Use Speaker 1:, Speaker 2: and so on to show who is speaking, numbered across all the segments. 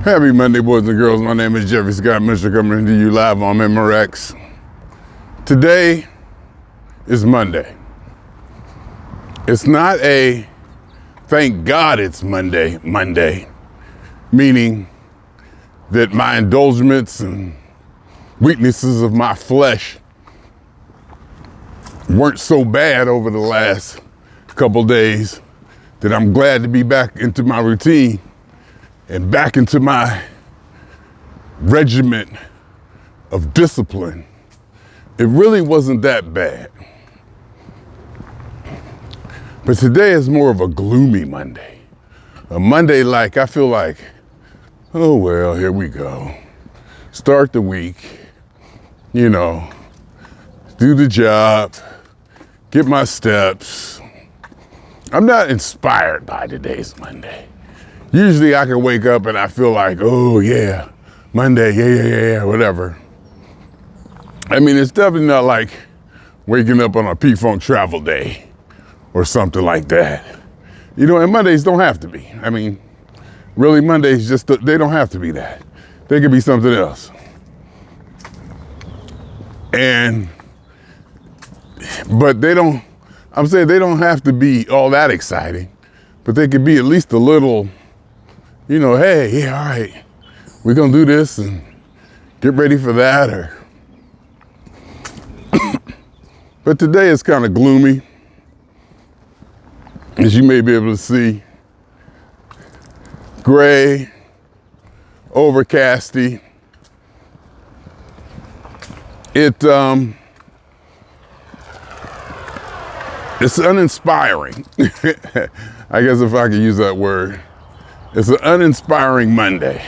Speaker 1: Happy Monday, boys and girls. My name is Jeffery Scott Mr. coming to you live on MRX. Today is Monday. It's not a thank God it's Monday, meaning that my indulgences and weaknesses of my flesh weren't so bad over the last couple days that I'm glad to be back into my routine and back into my regiment of discipline. It really wasn't that bad. But today is more of a gloomy Monday. A Monday like I feel like, oh well, here we go. Start the week, do the job, get my steps. I'm not inspired by today's Monday. Usually I can wake up and I feel like, oh yeah, Monday, yeah, whatever. I mean, it's definitely not like waking up on a P-Funk travel day or something like that. And Mondays don't have to be. I mean, really Mondays they don't have to be that. They could be something else. But they don't have to be all that exciting, but they could be at least a little, hey, yeah, all right, we're gonna do this and get ready for that. But today is kind of gloomy, as you may be able to see. Gray, overcasty. It's uninspiring. I guess if I could use that word. It's an uninspiring Monday.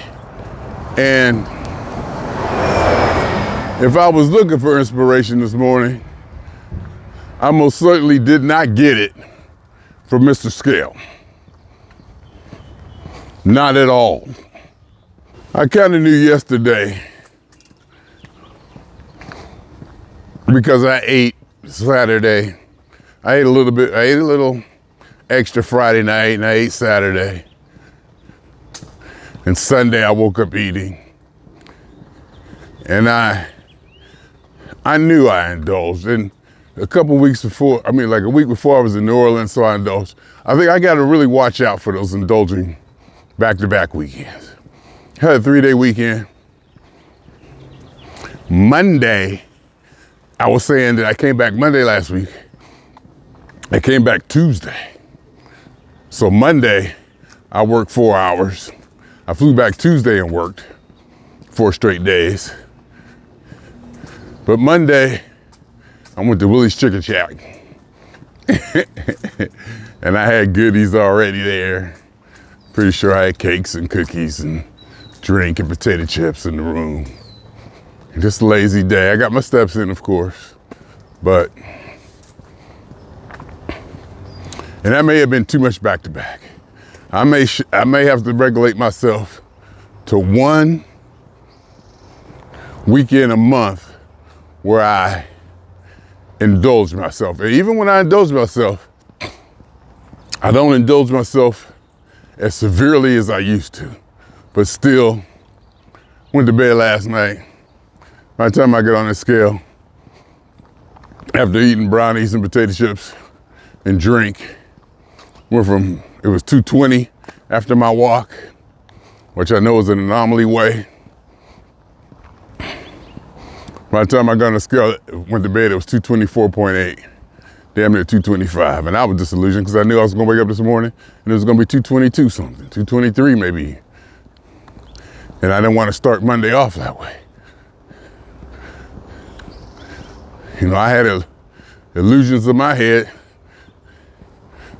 Speaker 1: And if I was looking for inspiration this morning, I most certainly did not get it from Mr. Scale. Not at all. I kind of knew yesterday, because I ate Saturday. I ate a little extra Friday night, and I ate Saturday. And Sunday I woke up eating. And I knew I indulged. And a week before I was in New Orleans, so I indulged. I think I got to really watch out for those indulging back-to-back weekends. Had a 3-day weekend. Monday, I was saying that I came back Monday last week. I came back Tuesday. So Monday, I worked 4 hours. I flew back Tuesday and worked 4 straight days. But Monday, I went to Willie's Chicken Shack. And I had goodies already there. Pretty sure I had cakes and cookies and drink and potato chips in the room. And just a lazy day. I got my steps in, of course. And that may have been too much back to back. I may have to regulate myself to 1 weekend a month where I indulge myself. And even when I indulge myself, I don't indulge myself as severely as I used to. But still, went to bed last night. By the time I get on the scale, after eating brownies and potato chips and drink, it was 220 after my walk, which I know is an anomaly way. By the time I got on the scale, went to bed, it was 224.8, damn near 225. And I was disillusioned because I knew I was gonna wake up this morning and it was gonna be 222 something, 223 maybe. And I didn't want to start Monday off that way. I had illusions in my head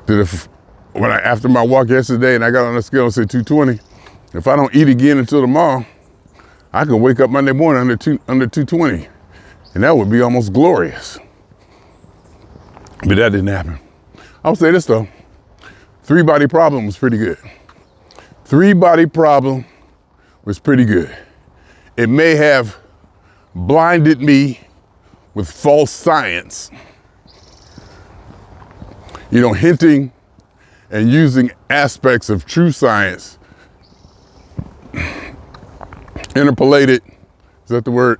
Speaker 1: that after my walk yesterday and I got on the scale and said 220, if I don't eat again until tomorrow, I could wake up Monday morning under 220. And that would be almost glorious. But that didn't happen. I'll say this though, 3-body problem was pretty good. 3-body problem was pretty good. It may have blinded me with false science, hinting and using aspects of true science interpolated, is that the word?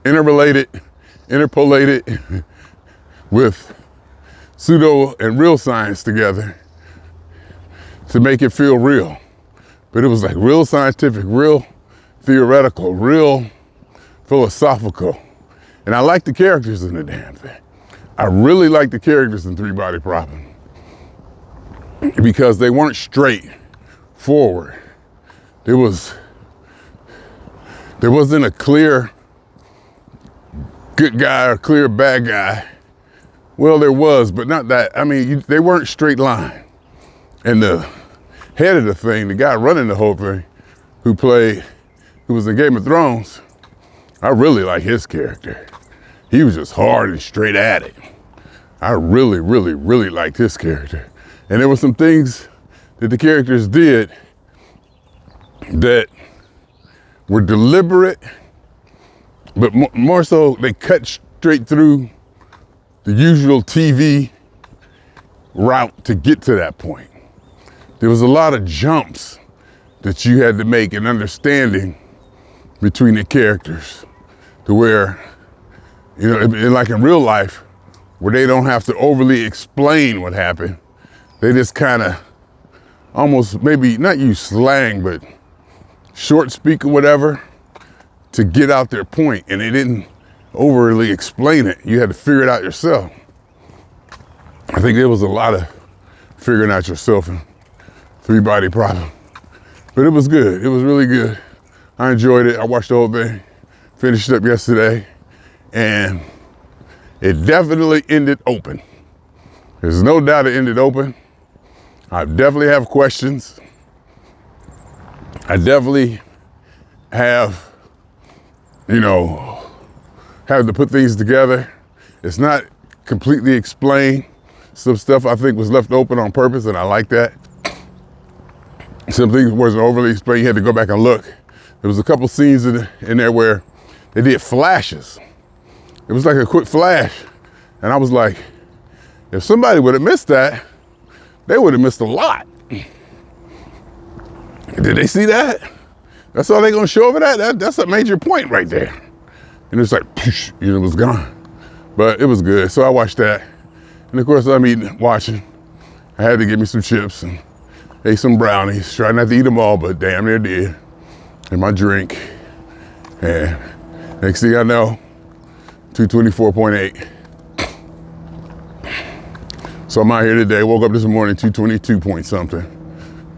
Speaker 1: Interpolated with pseudo and real science together to make it feel real. But it was like real scientific, real theoretical, real philosophical. And I like the characters in the damn thing. I really like the characters in Three Body Problem because they weren't straightforward. There wasn't a clear good guy or clear bad guy. Well, there was, but not that. I mean, they weren't straight line. And the head of the thing, the guy running the whole thing, who was in Game of Thrones, I really like his character. He was just hard and straight at it. I really, really, really liked his character. And there were some things that the characters did that were deliberate, but more so they cut straight through the usual TV route to get to that point. There was a lot of jumps that you had to make in understanding between the characters to where, you know, like in real life, where they don't have to overly explain what happened. They just kind of almost maybe not use slang, but short speak or whatever to get out their point. And they didn't overly explain it. You had to figure it out yourself. I think there was a lot of figuring out yourself in Three Body Problem. But it was good. It was really good. I enjoyed it. I watched the whole thing. Finished it up yesterday. And it definitely ended open. There's no doubt it ended open. I definitely have questions. I definitely have, you know, have to put things together. It's not completely explained. Some stuff I think was left open on purpose, and I like that. Some things wasn't overly explained. You had to go back and look. There was a couple scenes in there where they did flashes. It was like a quick flash. And I was like, if somebody would have missed that, they would have missed a lot. Did they see that? That's all they're gonna show over that? That's a major point right there. And it's like, poosh, you know, it was gone. But it was good, so I watched that. And of course, I'm watching. I had to get me some chips and ate some brownies. Tried not to eat them all, but damn near did. And my drink. And next thing I know, 224.8. So I'm out here today. Woke up this morning 222 point something.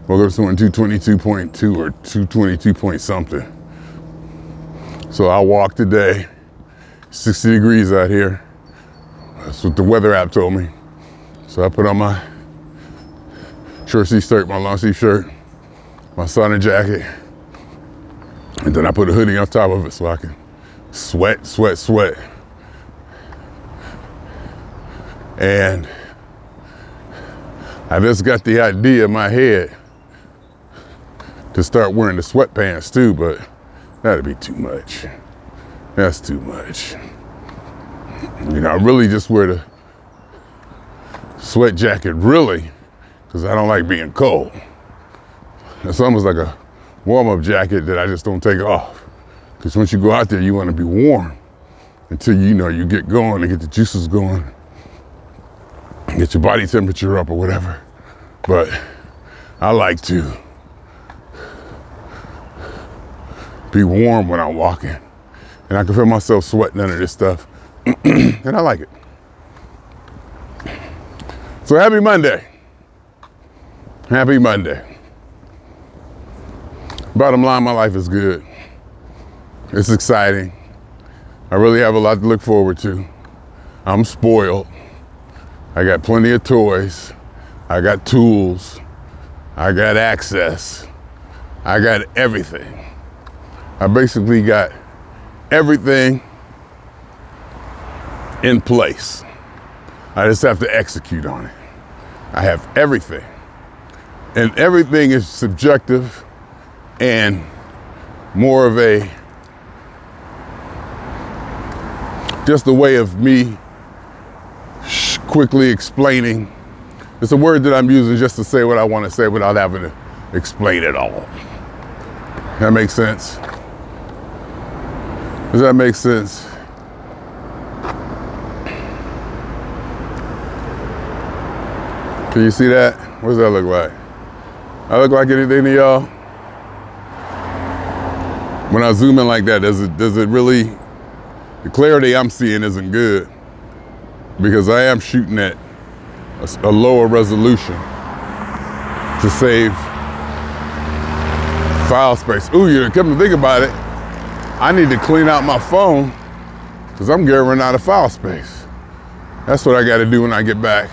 Speaker 1: Woke up this morning 222.2 or 222 point something. So I walked today. 60 degrees out here. That's what the weather app told me. So I put on my short sleeve shirt, my long sleeve shirt, my sauna jacket, and then I put a hoodie on top of it so I can sweat. And I just got the idea in my head to start wearing the sweatpants too, but that'd be too much. That's too much. You know, I really just wear the sweat jacket, really, because I don't like being cold. It's almost like a warm-up jacket that I just don't take off. Because once you go out there, you want to be warm until you get going and get the juices going, get your body temperature up or whatever. But I like to be warm when I'm walking. And I can feel myself sweating under this stuff. And I like it. So happy Monday. Happy Monday. Bottom line, my life is good. It's exciting. I really have a lot to look forward to. I'm spoiled. I got plenty of toys. I got tools. I got access. I got everything. I basically got everything in place. I just have to execute on it. I have everything. And everything is subjective and more of just a way of me quickly explaining. It's a word that I'm using just to say what I want to say without having to explain it all. That makes sense? Does that make sense? Can you see that? What does that look like? I look like anything to y'all? When I zoom in like that, does it really, the clarity I'm seeing isn't good because I am shooting at a lower resolution to save file space. Ooh, you come to think about it, I need to clean out my phone because I'm getting run out of file space. That's what I got to do when I get back.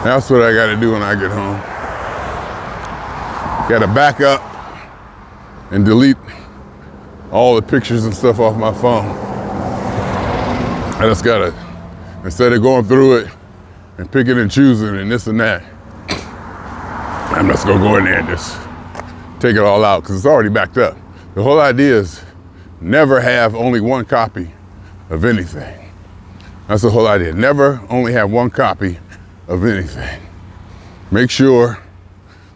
Speaker 1: That's what I got to do when I get home. Got to back up and delete all the pictures and stuff off my phone. I just got to, instead of going through it and picking and choosing and this and that, I'm just gonna go in there and just take it all out because it's already backed up. The whole idea is never have only one copy of anything. That's the whole idea. Never only have one copy of anything. Make sure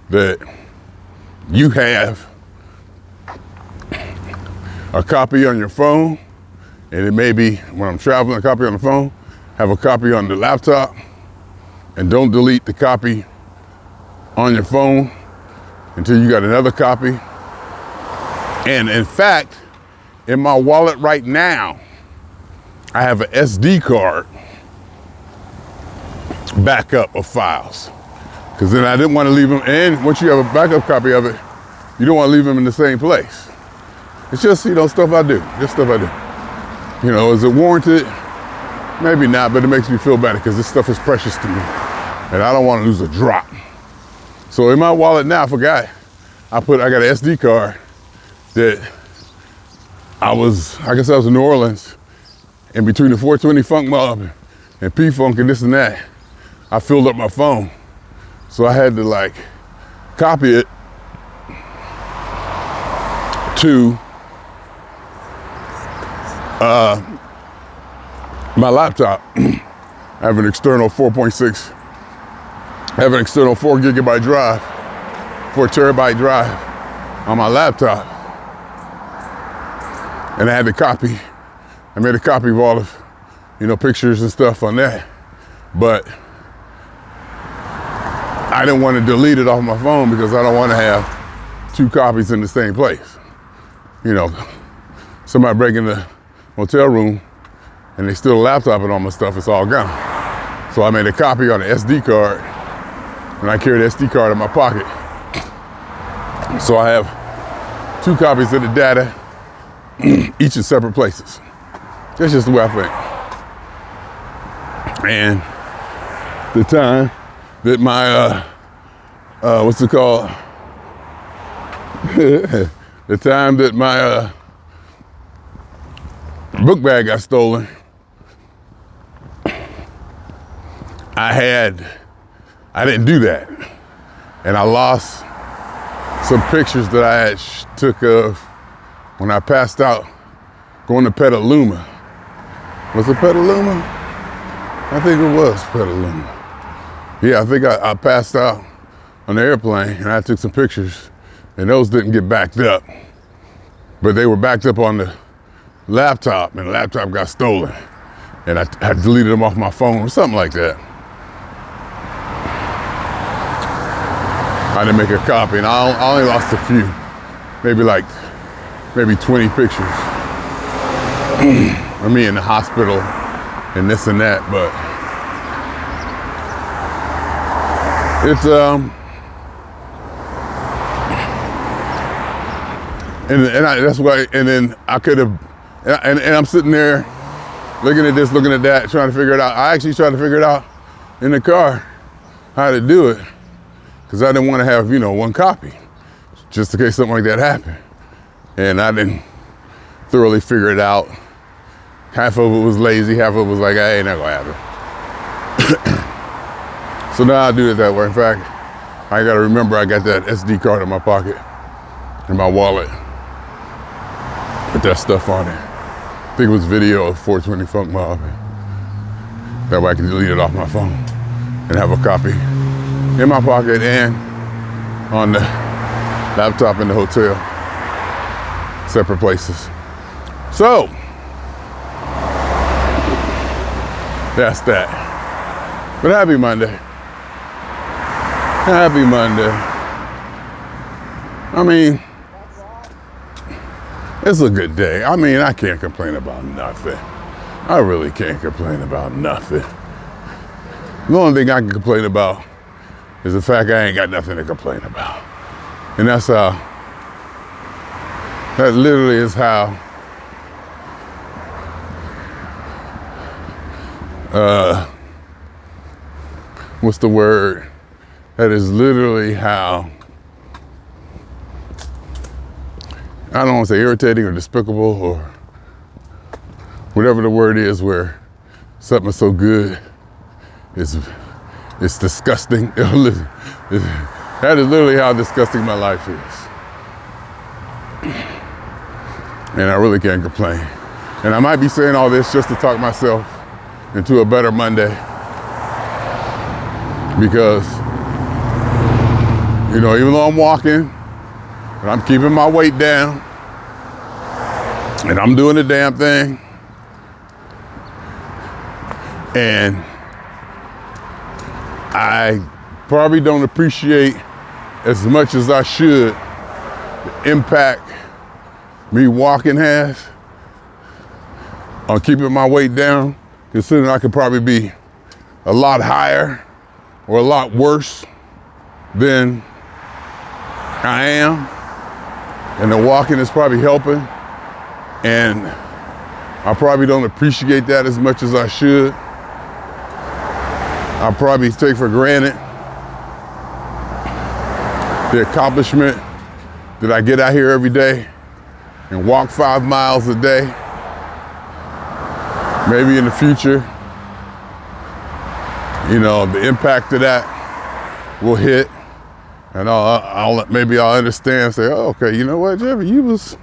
Speaker 1: that you have a copy on your phone, and it may be when I'm traveling, a copy on the phone, have a copy on the laptop, and don't delete the copy on your phone until you got another copy. And in fact, in my wallet right now, I have an SD card backup of files. Because then I didn't want to leave them, and once you have a backup copy of it, you don't want to leave them in the same place. It's just, stuff I do, just stuff I do. Is it warranted? Maybe not, but it makes me feel better because this stuff is precious to me. And I don't want to lose a drop. So in my wallet now, I forgot, I got an SD card that I guess I was in New Orleans, and between the 420 Funk Mob and P-Funk and this and that, I filled up my phone. So I had to copy it to my laptop. I have an external 4.6, I have an external 4 gigabyte drive, 4 terabyte drive on my laptop. And I had to copy, I made a copy of all of, pictures and stuff on that. But I didn't want to delete it off my phone because I don't want to have 2 copies in the same place. Somebody break in the hotel room and they steal a laptop and all my stuff, it's all gone. So I made a copy on the SD card, and I carry the SD card in my pocket. So I have 2 copies of the data, each in separate places. That's just the way I think. And the time that my, what's it called? The time that my book bag got stolen, I didn't do that. And I lost some pictures that I had took of when I passed out going to Petaluma. Was it Petaluma? I think it was Petaluma. Yeah, I think I passed out on the airplane and I took some pictures, and those didn't get backed up, but they were backed up on the laptop, and the laptop got stolen, and I deleted them off my phone or something like that. I didn't make a copy, and I only lost a few, maybe 20 pictures of me in the hospital and this and that, but it's that's why. And then I could have, and I'm sitting there looking at this, looking at that, trying to figure it out. I actually tried to figure it out in the car how to do it, because I didn't want to have one copy, just in case something like that happened. And I didn't thoroughly figure it out. Half of it was lazy, half of it was like, I ain't not gonna happen. So now I do it that way. In fact, I gotta remember I got that SD card in my pocket, in my wallet, with that stuff on it. I think it was video of 420 Funk Mob. That way I can delete it off my phone and have a copy in my pocket and on the laptop in the hotel, separate places. So, that's that. But happy Monday. Happy Monday. I mean, it's a good day. I mean, I can't complain about nothing. I really can't complain about nothing. The only thing I can complain about is the fact I ain't got nothing to complain about. And that literally is how what's the word? That is literally how, I don't want to say irritating or despicable or whatever the word is, where something so good it's disgusting. That is literally how disgusting my life is. And I really can't complain. And I might be saying all this just to talk myself into a better Monday. Because, you know, even though I'm walking and I'm keeping my weight down and I'm doing the damn thing, and I probably don't appreciate as much as I should the impact me walking has on keeping my weight down, considering I could probably be a lot higher or a lot worse than I am. And the walking is probably helping. And I probably don't appreciate that as much as I should. I probably take for granted the accomplishment that I get out here every day and walk 5 miles a day. Maybe in the future, you know, the impact of that will hit, and maybe I'll understand and say, oh, okay, you know what, Jeffery, you was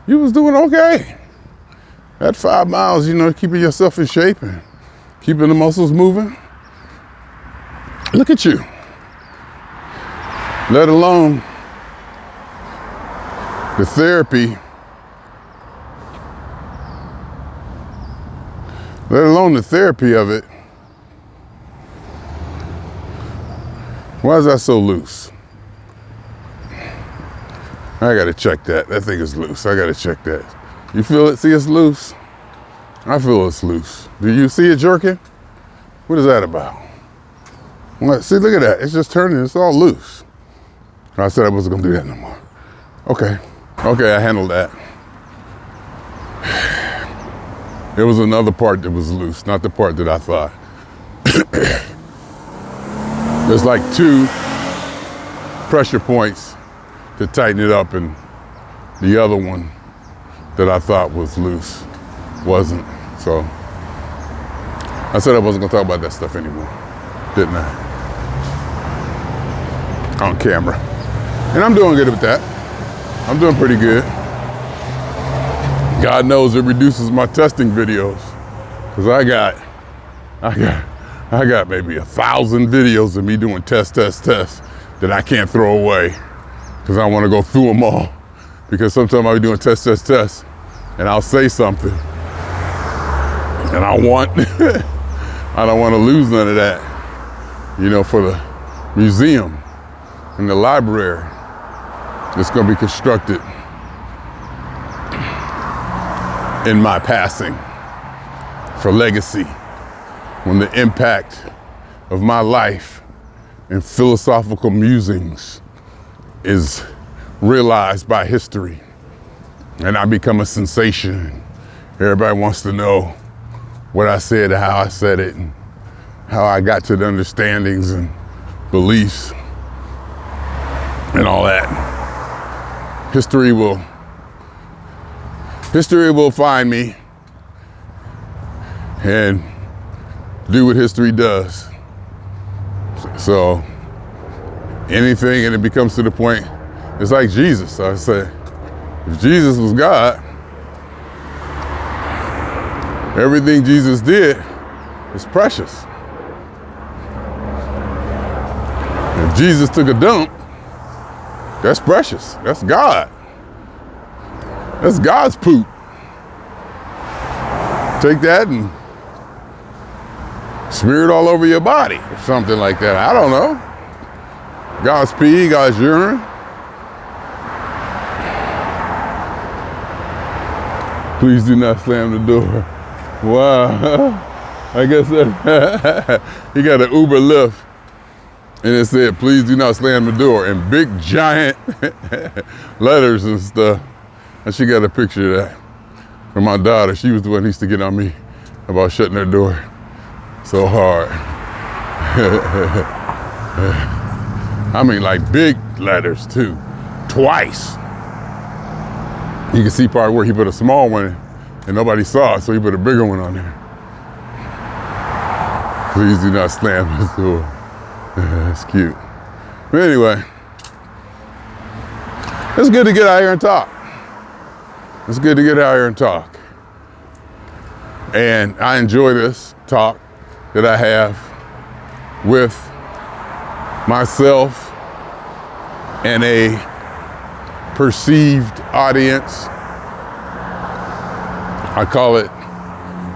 Speaker 1: doing okay. That 5 miles, you know, keeping yourself in shape and keeping the muscles moving. Look at you. Let alone the therapy. Let alone the therapy of it. Why is that so loose? I gotta check that. That thing is loose. I gotta check that. You feel it? See, it's loose? I feel it's loose. Do you see it jerking? What is that about? What? See, look at that. It's just turning. It's all loose. I said I wasn't gonna do that no more. Okay. Okay, I handled that. There was another part that was loose, not the part that I thought. There's like 2 pressure points to tighten it up, and the other one that I thought was loose wasn't. So I said I wasn't gonna talk about that stuff anymore, didn't I? On camera. And I'm doing good with that. I'm doing pretty good. God knows it reduces my testing videos, because I got maybe 1,000 videos of me doing test that I can't throw away, because I want to go through them all. Because sometimes I'll be doing test and I'll say something and I don't want to lose none of that, you know, for the museum and the library that's going to be constructed in my passing for legacy, when the impact of my life and philosophical musings is realized by history and I become a sensation. Everybody wants to know what I said and how I said it and how I got to the understandings and beliefs and all that. History will find me and do what history does. So anything, and it becomes to the point, it's like Jesus. So I say, if Jesus was God, everything Jesus did is precious. If Jesus took a dump, that's precious. That's God. That's God's poop. take that and smear it all over your body or something like that. I don't know. God's pee, God's urine. Please do not slam the door. Wow. I guess he got an Uber Lyft and it said, please do not slam the door in big giant letters and stuff. And she got a picture of that from my daughter. She was the one who used to get on me about shutting her door so hard. I mean, like big letters too, twice. You can see part where he put a small one in and nobody saw it, so he put a bigger one on there. Please do not slam the door. That's cute. But anyway, it's good to get out here and talk. It's good to get out here and talk. And I enjoy this talk that I have with myself and a perceived audience. I call it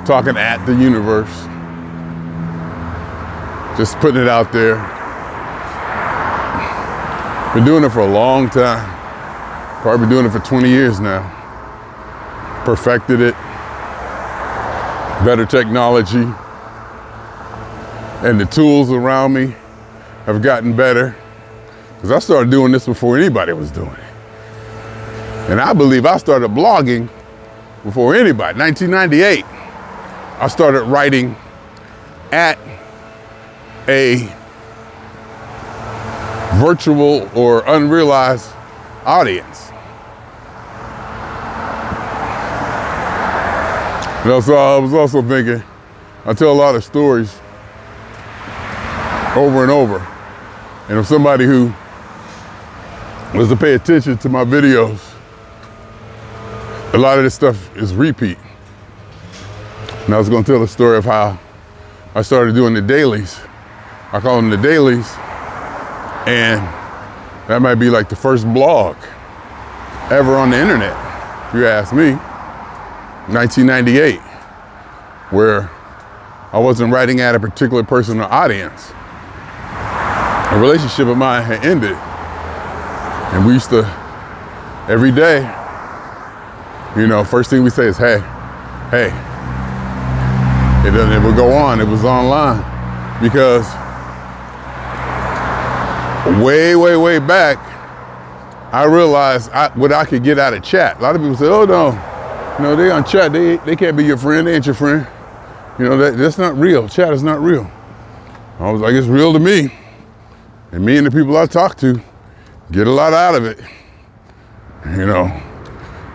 Speaker 1: talking at the universe. Just putting it out there. Been doing it for a long time. Probably been doing it for 20 years now. Perfected it. Better technology. And the tools around me have gotten better. Because I started doing this before anybody was doing it. And I believe I started blogging before anybody. 1998, I started writing at a virtual or unrealized audience. You know, so I was also thinking, I tell a lot of stories over and over. And if somebody who was to pay attention to my videos, a lot of this stuff is repeat. And I was going to tell the story of how I started doing the dailies. I call them the dailies. And that might be like the first blog ever on the internet, if you ask me. 1998, where I wasn't writing at a particular person or audience. A relationship of mine had ended. And we used to, every day, you know, first thing we say is, hey. It would go on, it was online. Because way back, I realized what I could get out of chat. A lot of people say, oh no, they on chat, they can't be your friend, they ain't your friend. You know, that's not real, chat is not real. I was like, it's real to me. And me and the people I talk to get a lot out of it. You know,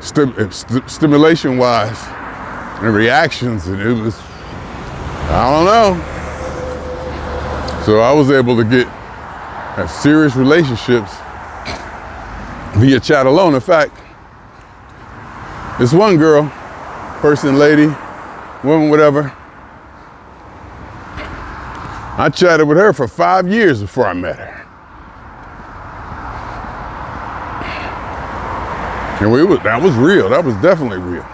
Speaker 1: stimulation-wise and reactions, and it was, I don't know. So I was able to have serious relationships via chat alone. In fact, this one girl, person, lady, woman, whatever, I chatted with her for 5 years before I met her. And that was real, that was definitely real.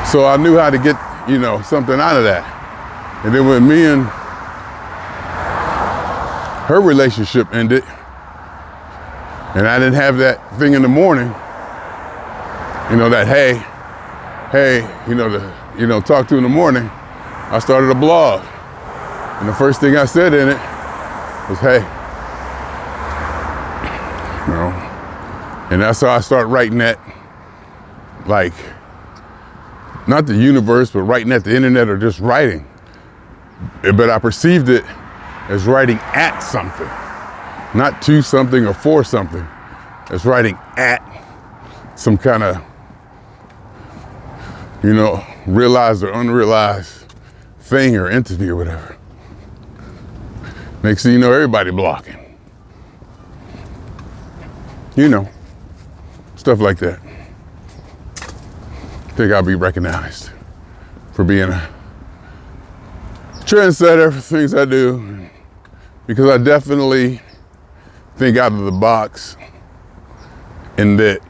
Speaker 1: So I knew how to get, you know, something out of that. And then when me and her relationship ended, and I didn't have that thing in the morning, you know, that hey, talk to in the morning, I started a blog. And the first thing I said in it was, hey. You know, and that's how I started writing that, like, not the universe, but writing at the internet or just writing. But I perceived it as writing at something, not to something or for something. It's writing at some kind of, you know, realized or unrealized thing or entity or whatever. Next thing you know, everybody blocking. You know, stuff like that. I think I'll be recognized for being a trendsetter for things I do, because I definitely think out of the box, in that,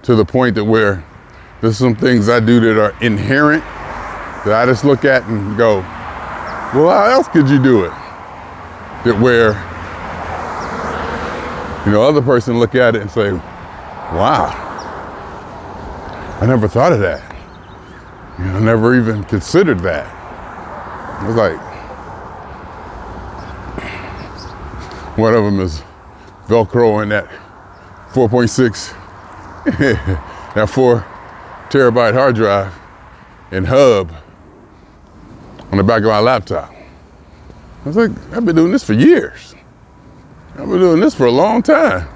Speaker 1: to the point that where There's some things I do that are inherent that I just look at and go, well, how else could you do it? That where, other person look at it and say, wow, I never thought of that. I never even considered that. I was like, one of them is Velcroing that 4.6, that 4 terabyte hard drive and hub on the back of my laptop. I was like, I've been doing this for years. I've been doing this for a long time.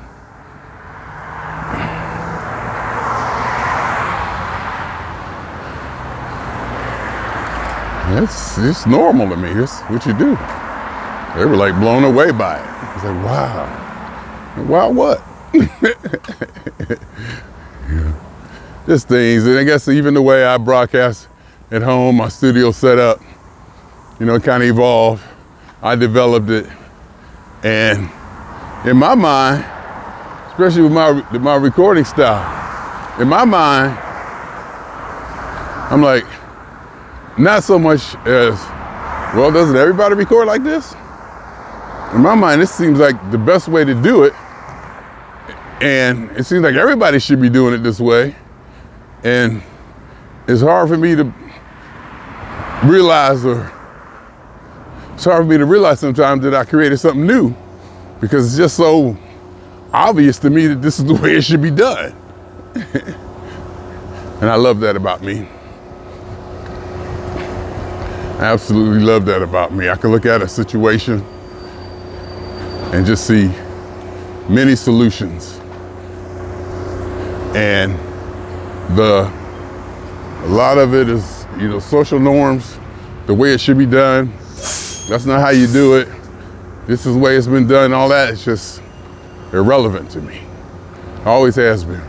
Speaker 1: It's normal to me. It's what you do. They were like blown away by it. I was like, wow. Wow, what? Just things. And I guess even the way I broadcast at home, my studio set up, it kind of evolved. I developed it. And in my mind, especially with my recording style, in my mind, I'm like, not so much as, well, doesn't everybody record like this? In my mind, this seems like the best way to do it. And it seems like everybody should be doing it this way. And it's hard for me to realize sometimes that I created something new, because it's just so obvious to me that this is the way it should be done. And I love that about me. I absolutely love that about me. I can look at a situation and just see many solutions. And a lot of it is, social norms, the way it should be done. That's not how you do it. This is the way it's been done. All that is just irrelevant to me. Always has been.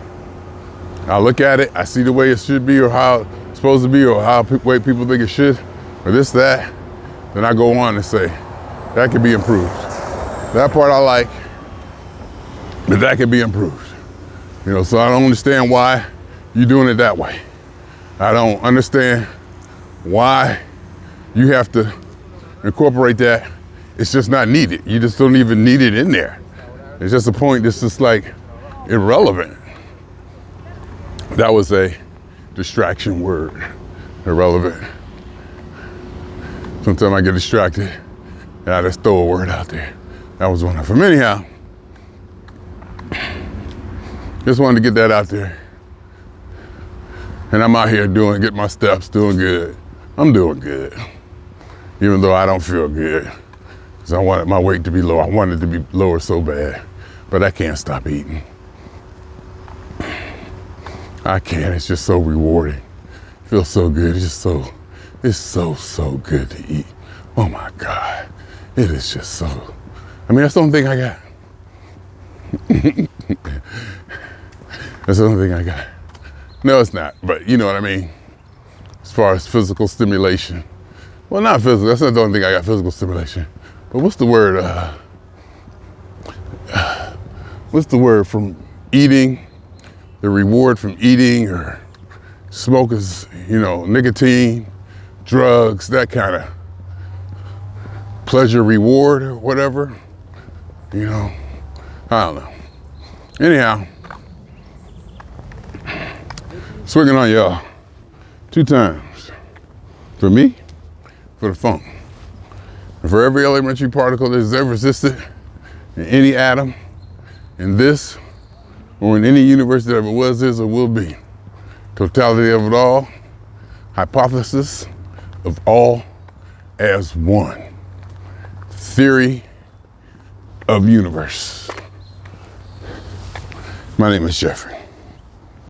Speaker 1: I look at it, I see the way it should be, or how it's supposed to be, or how way people think it should, or this, that. Then I go on and say, that could be improved. That part I like, but that could be improved. So I don't understand why you're doing it that way. I don't understand why you have to incorporate that. It's just not needed. You just don't even need it in there. It's just a point that's just like irrelevant. That was a distraction word, irrelevant. Sometimes I get distracted and I just throw a word out there. That was one of them. Anyhow, just wanted to get that out there. And I'm out here getting my steps, doing good. I'm doing good. Even though I don't feel good. Because I wanted my weight to be low. I wanted it to be lower so bad. But I can't stop eating. I can't. It's just so rewarding. It feels so good. It's so good to eat. Oh my God. It is just so. That's the only thing I got. That's the only thing I got. No, it's not, but you know what I mean? As far as physical stimulation. Well, not physical, that's not the only thing I got, physical stimulation. But what's the word from eating, the reward from eating, or smoke is, nicotine, drugs, that kind of pleasure reward or whatever. I don't know. Anyhow, swinging on y'all 2 times. For me, for the funk. And for every elementary particle that has ever existed in any atom, in this, or in any universe that ever was, is, or will be. Totality of it all, hypothesis of all as one. Theory of universe. My name is Jeffery.